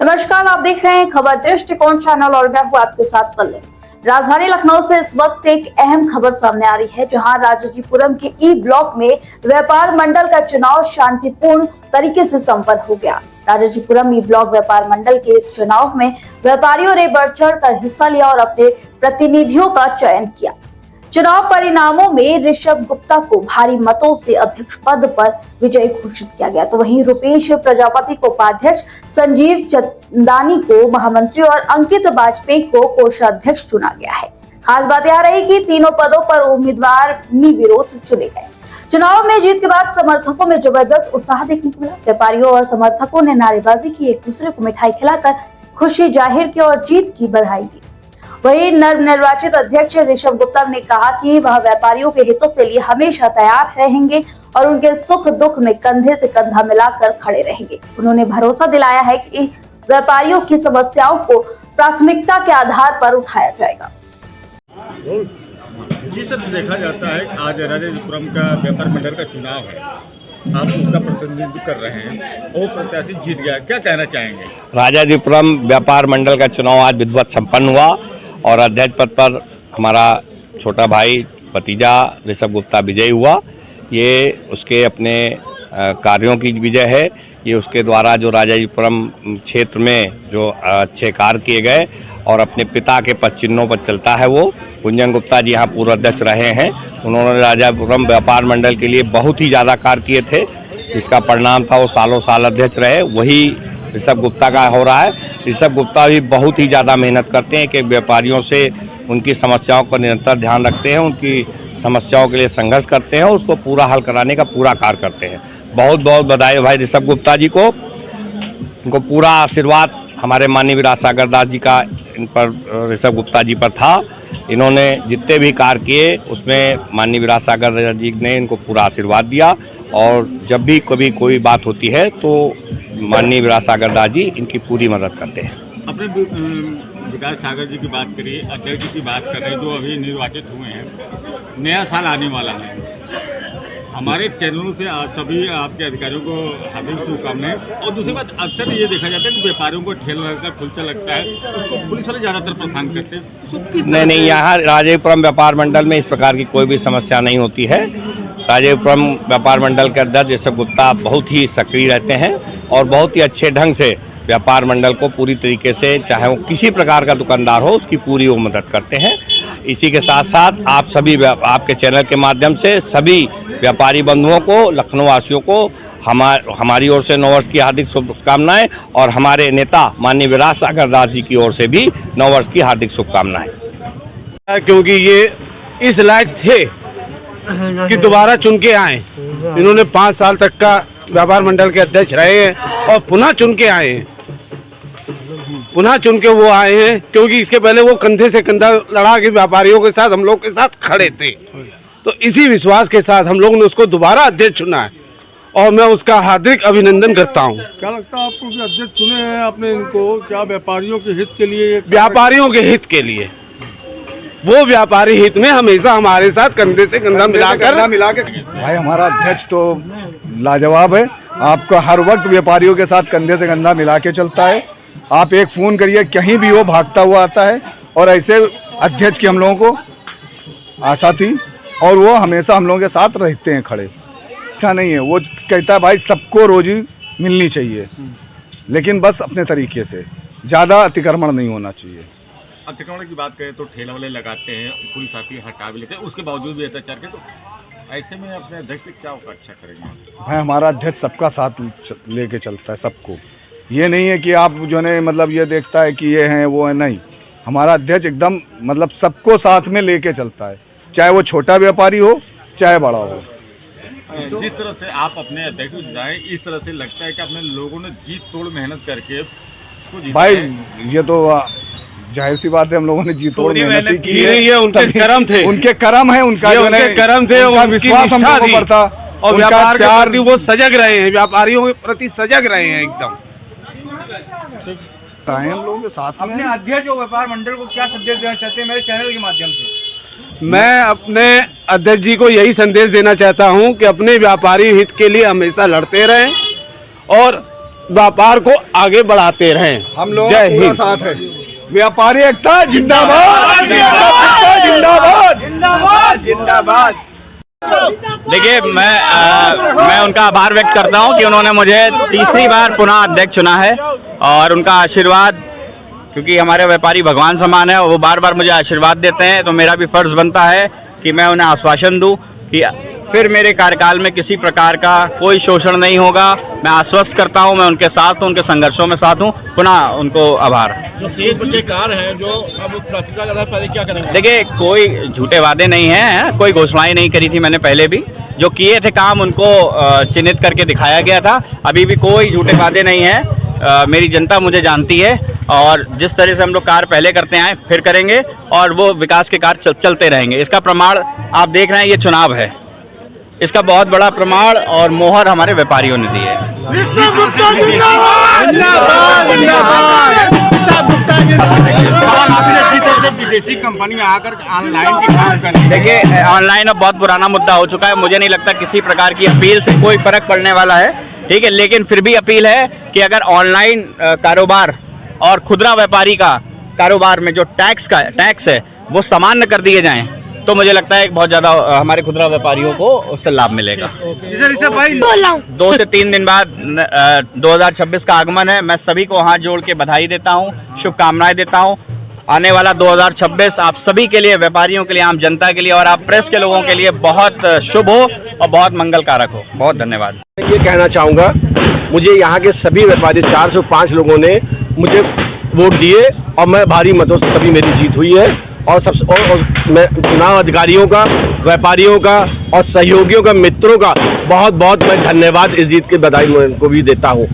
नमस्कार, आप देख रहे हैं खबर दृष्टिकोण चैनल और मैं हूं आपके साथ पल्लव। राजधानी लखनऊ से इस वक्त एक अहम खबर सामने आ रही है, जहां राजाजीपुरम के ई ब्लॉक में व्यापार मंडल का चुनाव शांतिपूर्ण तरीके से संपन्न हो गया। राजाजीपुरम ई ब्लॉक व्यापार मंडल के इस चुनाव में व्यापारियों ने बढ़ चढ़ कर हिस्सा लिया और अपने प्रतिनिधियों का चयन किया। चुनाव परिणामों में ऋषभ गुप्ता को भारी मतों से अध्यक्ष पद पर विजयी घोषित किया गया, तो वहीं रुपेश प्रजापति को उपाध्यक्ष, संजीव चंदानी को महामंत्री और अंकित वाजपेयी को कोषाध्यक्ष चुना गया है। खास बात यह रही कि तीनों पदों पर उम्मीदवार निर्विरोध चुने गए। चुनाव में जीत के बाद समर्थकों में जबरदस्त उत्साह देखने को मिला। व्यापारियों और समर्थकों ने नारेबाजी की, एक दूसरे को मिठाई खिलाकर खुशी जाहिर की और जीत की बधाई दी। वहीं नवनिर्वाचित अध्यक्ष ऋषभ गुप्ता ने कहा कि वह व्यापारियों के हितों के लिए हमेशा तैयार रहेंगे और उनके सुख दुख में कंधे से कंधा मिलाकर खड़े रहेंगे। उन्होंने भरोसा दिलाया है कि व्यापारियों की समस्याओं को प्राथमिकता के आधार पर उठाया जाएगा। जी सर, देखा जाता है आज राजाजीपुरम का व्यापार मंडल का चुनाव है, आप उसका प्रतिनिधित्व कर रहे हैं और प्रत्याशी जीत गया, क्या कहना चाहेंगे? राजाजीपुरम व्यापार मंडल का चुनाव आज विधिवत संपन्न हुआ और अध्यक्ष पद पर हमारा छोटा भाई भतीजा ऋषभ गुप्ता विजयी हुआ। ये उसके अपने कार्यों की विजय है। ये उसके द्वारा जो राजाजीपुरम क्षेत्र में जो अच्छे कार्य किए गए और अपने पिता के पद चिन्हों पर चलता है। वो कुंजन गुप्ता जी यहाँ पूर्व अध्यक्ष रहे हैं। उन्होंने राजाजीपुरम व्यापार मंडल के लिए बहुत ही ज़्यादा कार्य किए थे, जिसका परिणाम था वो सालों साल अध्यक्ष रहे। वही ऋषभ गुप्ता का हो रहा है। ऋषभ गुप्ता भी बहुत ही ज़्यादा मेहनत करते हैं कि व्यापारियों से उनकी समस्याओं को निरंतर ध्यान रखते हैं, उनकी समस्याओं के लिए संघर्ष करते हैं और उसको पूरा हल कराने का पूरा कार्य करते हैं। बहुत बहुत बधाई भाई ऋषभ गुप्ता जी को। उनको पूरा आशीर्वाद हमारे माननीय विराट सागर दास जी का इन पर ऋषभ गुप्ता जी पर था। इन्होंने जितने भी कार्य किए उसमें माननीय विराट सागर जी ने इनको पूरा आशीर्वाद दिया और जब भी कभी कोई बात होती है तो माननीय विराट सागर दास जी इनकी पूरी मदद करते हैं। अपने विराट सागर जी की बात करिए, अध्यक्ष जी की बात कर रहे हैं जो अभी निर्वाचित हुए हैं। नया साल आने वाला है, हमारे चैनलों से सभी आपके अधिकारियों को हार्दिक शुभकामनाएं। और दूसरी बात, अक्सर ये देखा जाता है कि व्यापारियों को ठेला लगता है, खुलचा लगता है, उसको पुलिस वाले ज़्यादातर परेशान करते हैं। नहीं, यहाँ राजाजीपुरम व्यापार मंडल में इस प्रकार की कोई भी समस्या नहीं होती है। राजाजीपुरम व्यापार मंडल के अध्यक्ष ऋषभ गुप्ता बहुत ही सक्रिय रहते हैं और बहुत ही अच्छे ढंग से व्यापार मंडल को पूरी तरीके से, चाहे वो किसी प्रकार का दुकानदार हो, उसकी पूरी वो मदद करते हैं। इसी के साथ साथ आप सभी आपके चैनल के माध्यम से सभी व्यापारी बंधुओं को, लखनऊ वासियों को हमारी ओर से नववर्ष की हार्दिक शुभकामनाएं और हमारे नेता माननीय विराट सागर दास जी की ओर से भी नववर्ष की हार्दिक शुभकामनाएं। क्योंकि ये इस लायक थे कि दोबारा चुन के आए। इन्होंने 5 साल तक का व्यापार मंडल के अध्यक्ष रहे हैं और पुनः चुन के आए हैं। पुनः चुन के वो आए हैं क्योंकि इसके पहले वो कंधे से कंधा लड़ा के व्यापारियों के साथ, हम लोग के साथ खड़े थे। तो इसी विश्वास के साथ हम लोगों ने उसको दोबारा अध्यक्ष चुना है और मैं उसका हार्दिक अभिनंदन करता हूँ। क्या लगता है आपको कि अध्यक्ष चुने हैं आपने इनको, क्या व्यापारियों के हित के लिए? व्यापारियों के हित के लिए, वो व्यापारी हित में हमेशा हमारे साथ कंधे से कंधा मिलाकर। भाई हमारा अध्यक्ष तो लाजवाब है। आपका हर वक्त व्यापारियों के साथ कंधे से कंधा मिला के चलता है। आप एक फ़ोन करिए, कहीं भी वो भागता हुआ आता है और ऐसे अध्यक्ष की हम लोगों को आशा थी और वो हमेशा हम लोगों के साथ रहते हैं खड़े। अच्छा नहीं है, वो कहता है भाई सबको रोजी मिलनी चाहिए, लेकिन बस अपने तरीके से, ज़्यादा अतिक्रमण नहीं होना चाहिए। अतिक्रमण की बात करें तो ठेला वाले लगाते हैं, पुलिस आती है, हटा भी लेते हैं, उसके बावजूद भी अत्याचार के, तो ऐसे में अपने अध्यक्ष से क्या अच्छा करेंगे? भाई हमारा अध्यक्ष सबका साथ लेके चलता है, सबको। ये नहीं है कि आप जो है मतलब ये देखता है कि ये हैं वो है, नहीं। हमारा अध्यक्ष एकदम मतलब सबको साथ में लेके चलता है, चाहे वो छोटा व्यापारी हो चाहे बड़ा हो। जिस तरह से आप अपने अध्यक्ष को जिताएं, इस तरह से लगता है कि अपने लोगों ने जीत तोड़ मेहनत करके भाई ये तो जाहिर सी बात है, हम लोगों ने जी तोड़ मेहनत की है। उनके कर्म थे, उनके कर्म है, उनका जो है कर्म थे, उनका विश्वास हम लोगों पर था और व्यापार के प्रति वो सजग रहे हैं, व्यापारियों के प्रति सजग रहे हैं एकदम। हम लोगों के साथ में अपने अध्यक्ष और व्यापार मंडल को क्या संदेश देना चाहते हैं मेरे चैनल के माध्यम से? मैं अपने अध्यक्ष जी को यही संदेश देना चाहता हूं कि अपने व्यापारी हित के लिए हमेशा लड़ते रहें और व्यापार को आगे बढ़ाते रहें। हम लोग जय पूरा हिंद। साथ है। व्यापारी एकता जिंदाबाद, जिंदाबाद, जिंदाबाद। देखिए, मैं उनका आभार व्यक्त करता हूं कि उन्होंने मुझे तीसरी बार पुनः अध्यक्ष चुना है और उनका आशीर्वाद, क्योंकि हमारे व्यापारी भगवान समान है और वो बार बार मुझे आशीर्वाद देते हैं, तो मेरा भी फर्ज बनता है कि मैं उन्हें आश्वासन दूं कि फिर मेरे कार्यकाल में किसी प्रकार का कोई शोषण नहीं होगा। मैं आश्वस्त करता हूं, मैं उनके साथ हूं, उनके संघर्षों में साथ हूं। पुनः उनको आभार। जो शेष बचे कार्य हैं जो अब प्राथमिकता के आधार पर क्या करेंगे? देखिए, कोई झूठे वादे नहीं हैं, कोई घोषणाएं नहीं करी थी मैंने पहले भी। जो किए थे काम उनको चिन्हित करके दिखाया गया था। अभी भी कोई झूठे वादे नहीं हैं। मेरी जनता मुझे जानती है और जिस तरह से हम लोग कार्य पहले करते आए फिर करेंगे और वो विकास के कार्य चलते रहेंगे। इसका प्रमाण आप देख रहे हैं, ये चुनाव है, इसका बहुत बड़ा प्रमाण और मोहर हमारे व्यापारियों ने दी है। विदेशी कंपनियां आकर ऑनलाइन के काम कर रही हैं। देखिए, ऑनलाइन अब बहुत पुराना मुद्दा हो चुका है। मुझे नहीं लगता किसी प्रकार की अपील से कोई फर्क पड़ने वाला है, ठीक है। लेकिन फिर भी अपील है कि अगर ऑनलाइन कारोबार और खुदरा व्यापारी का कारोबार में जो टैक्स है वो सामान्य कर दिए जाएं, तो मुझे लगता है बहुत ज़्यादा हमारे खुदरा व्यापारियों को उससे लाभ मिलेगा। 2 से 3 दिन बाद 2026 का आगमन है। मैं सभी को हाथ जोड़ के बधाई देता हूँ, शुभकामनाएं देता हूँ। आने वाला 2026 आप सभी के लिए, व्यापारियों के लिए, आम जनता के लिए और आप प्रेस के लोगों के लिए बहुत शुभ हो और बहुत मंगलकारक हो। बहुत धन्यवाद। ये कहना चाहूँगा, मुझे यहाँ के सभी व्यापारी 405 लोगों ने मुझे वोट दिए और मैं भारी मतों से तभी मेरी जीत हुई है। और मैं चुनाव अधिकारियों का, व्यापारियों का और सहयोगियों का, मित्रों का बहुत बहुत मैं धन्यवाद इस जीत की बधाई मैं उनको भी देता हूँ।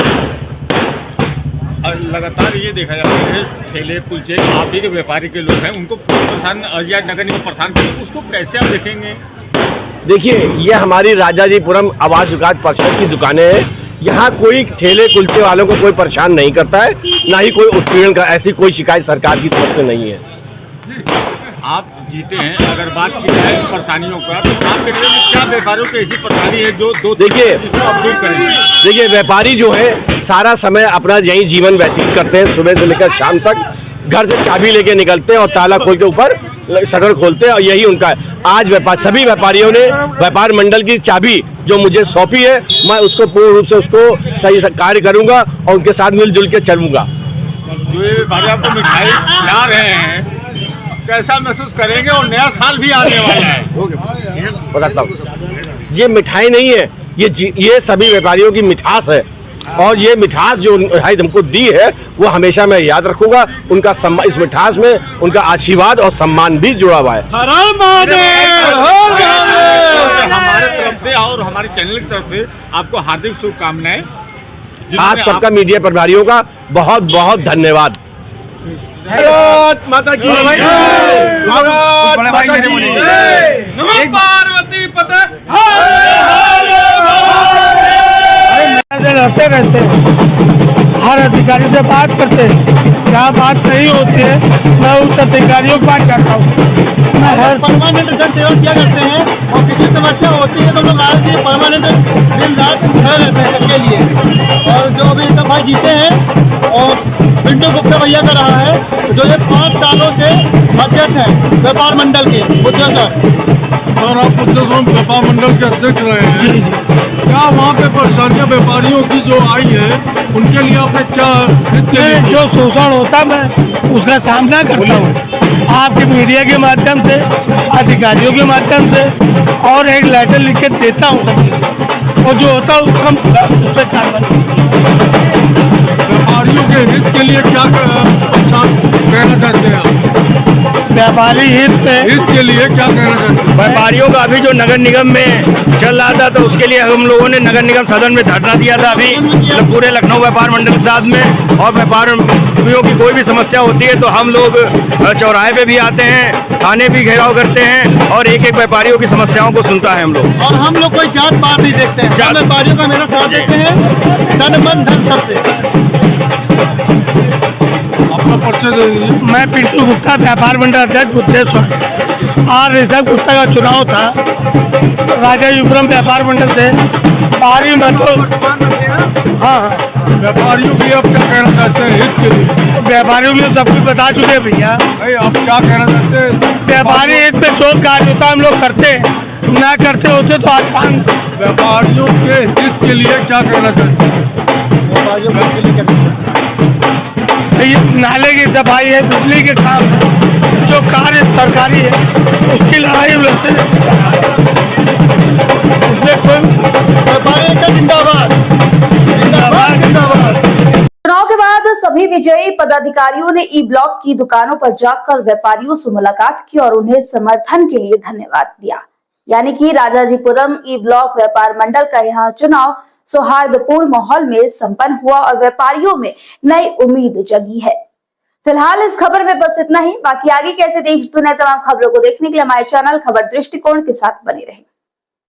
और लगातार ये देखा जा रहा है, ठेले कुलचे आप ही के व्यापारी के लोग हैं, उनको प्रधान या नगर निगम प्रधान, उसको कैसे आप देखेंगे? देखिए, ये हमारी राजाजीपुरम आवास विकास परिषद की दुकानें हैं। यहाँ कोई ठेले कुलचे वालों को कोई परेशान नहीं करता है, ना ही कोई उत्पीड़न का, ऐसी कोई शिकायत सरकार की तरफ से नहीं है। आप जीते हैं, अगर बात की जाए परेशानियों का, तो आपके लिए क्या व्यापारियों की ऐसी परेशानी है जो आप दूर करेंगे? देखिए, व्यापारी जो है सारा समय अपना यही जीवन व्यतीत करते हैं। सुबह से लेकर शाम तक घर से चाबी लेके निकलते हैं और ताला खोल के ऊपर शटर खोलते हैं और यही उनका है। आज सभी व्यापारियों ने व्यापार मंडल की चाबी जो मुझे सौंपी है, मैं उसको पूर्ण रूप से उसको सही से कार्य करूँगा और उनके साथ मिलजुल के चलूँगा। जो ये व्यापारी आपको मिठाई खिला रहे हैं, कैसा महसूस करेंगे? और नया साल भी आने वाला है। बताता हूँ, ये मिठाई नहीं है, ये सभी व्यापारियों की मिठास है और ये मिठास जो मिठाई हमको दी है वो हमेशा मैं याद रखूंगा। उनका इस मिठास में उनका आशीर्वाद और सम्मान भी जुड़ा हुआ है। हमारे तरफ से और हमारे चैनल की तरफ से आपको हार्दिक शुभकामनाएं। आज सबका मीडिया प्रभारियों का बहुत बहुत धन्यवाद। भारत माता की जय। भारत माता की जय। नमः पार्वती पते। रहते हर अधिकारी से बात करते हैं, जहाँ बात नहीं होती है मैं उस अधिकारियों को बात चाहता हूँ। मैं हर परमानेंट जन सेवा क्या करते हैं और किसी समस्या होती है तो लोग आज के परमानेंट दिन रात खड़े रहते हैं सबके लिए। और जो अभी ऋषभ भाई जीते हैं और पिंटू गुप्ता भैया का रहा है, जो ये 5 सालों से अध्यक्ष हैं व्यापार मंडल के बुद्धेश्वर। और आप बुद्धेश्वर व्यापार मंडल के अध्यक्ष रहे हैं। जी जी। क्या वहाँ पे परेशानियाँ व्यापारियों की जो आई है उनके लिए आपने क्या जो शोषण होता मैं उसका सामना करता हूँ आपके मीडिया के माध्यम से, अधिकारियों के माध्यम से, और एक लेटर लिख के देता हूँ सभी, और जो होता है उसका उस पर कार्रवाई। व्यापारियों के हित के लिए क्या कहना चाहते हैं आप? व्यापारी हित के लिए क्या कहना चाहते हैं? व्यापारियों का अभी जो नगर निगम में चल रहा था तो उसके लिए हम लोगों ने नगर निगम सदन में धरना दिया था अभी पूरे लखनऊ व्यापार मंडल के साथ में। और व्यापारियों की कोई भी समस्या होती है तो हम लोग चौराहे पे भी आते हैं, थाने भी घेराव करते हैं और एक एक व्यापारियों की समस्याओं को सुनता है हम लोग। और हम लोग कोई जात पात नहीं देखते हैं, हम व्यापारियों का हमेशा साथ देते हैं, तन मन धन सबसे। मैं पिंटू गुप्ता, व्यापार मंडल अध्यक्ष बुद्धेश्वर। आज ऋषभ गुप्ता का चुनाव था राजाजीपुरम व्यापार मंडल से। बाहरी मत हो। वर्तमान मंत्री हैं। हाँ, व्यापारियों के लिए आप क्या कहना चाहते हैं हित के लिए? व्यापारियों में सब कुछ बता चुके हैं भैया। भाई आप क्या कहना चाहते हैं? व्यापारी हित पे शोध कार्य होता है, हम लोग करते हैं, ना करते होते तो आज पान व्यापारियों के हित के लिए क्या कहना चाहते हैं? ये नाले की सफाई है, बिजली के काम है, जो कार्य सरकारी है उसकी लड़ाई लड़ते इसमें कोई व्यापारी का जिंदाबाद, जिंदाबाद, जिंदाबाद। चुनाव के बाद सभी विजयी पदाधिकारियों ने ई ब्लॉक की दुकानों पर जाकर व्यापारियों से मुलाकात की और उन्हें समर्थन के लिए धन्यवाद दिया। यानी कि राजाजीपुरम ई ब्लॉक व्यापार मंडल का यहाँ चुनाव सौहार्दपूर्ण माहौल में संपन्न हुआ और व्यापारियों में नई उम्मीद जगी है। फिलहाल इस खबर में बस इतना ही। बाकी आगे कैसे देश दुनिया तमाम खबरों को देखने के लिए हमारे चैनल खबर दृष्टिकोण के साथ बने रहें।